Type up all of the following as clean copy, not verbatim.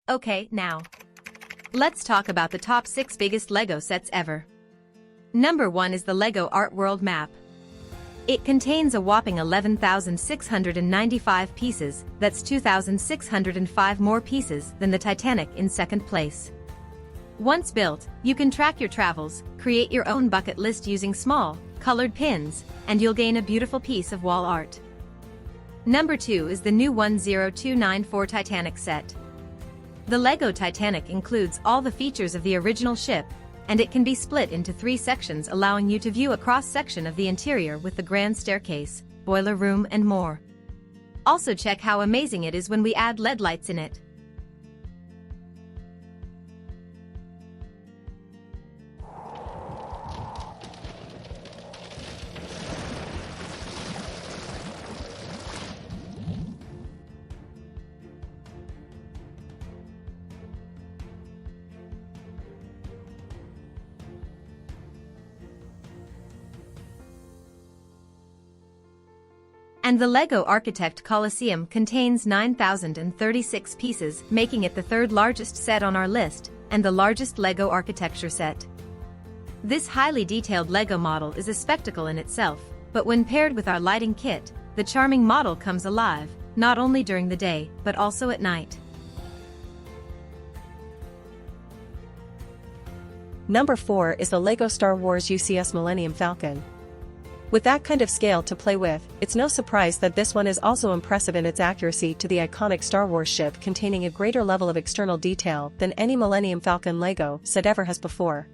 Okay, now, let's talk about the top 6 biggest LEGO sets ever. Number 1 is the LEGO Art World Map. It contains a whopping 11,695 pieces, that's 2,605 more pieces than the Titanic in second place. Once built, you can track your travels, create your own bucket list using small, colored pins, and you'll gain a beautiful piece of wall art. Number 2 is the new 10294 Titanic set. The LEGO Titanic includes all the features of the original ship, and it can be split into 3 sections, allowing you to view a cross-section of the interior with the grand staircase, boiler room and more. Also check how amazing it is when we add LED lights in it. And the LEGO Architect Colosseum contains 9,036 pieces, making it the 3rd largest set on our list, and the largest LEGO architecture set. This highly detailed LEGO model is a spectacle in itself, but when paired with our lighting kit, the charming model comes alive, not only during the day, but also at night. Number 4 is the LEGO Star Wars UCS Millennium Falcon. With that kind of scale to play with, it's no surprise that this one is also impressive in its accuracy to the iconic Star Wars ship, containing a greater level of external detail than any Millennium Falcon LEGO set ever has before.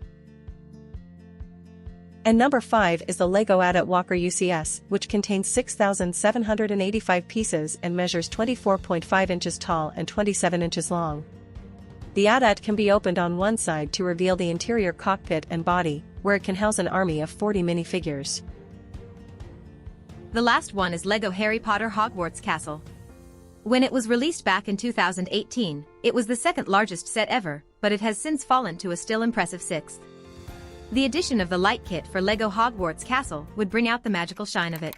And number 5 is the LEGO AT-AT Walker UCS, which contains 6,785 pieces and measures 24.5 inches tall and 27 inches long. The AT-AT can be opened on one side to reveal the interior cockpit and body, where it can house an army of 40 minifigures. The last one is LEGO Harry Potter Hogwarts Castle. When it was released back in 2018, it was the 2nd largest set ever, but it has since fallen to a still impressive 6th. The addition of the light kit for LEGO Hogwarts Castle would bring out the magical shine of it.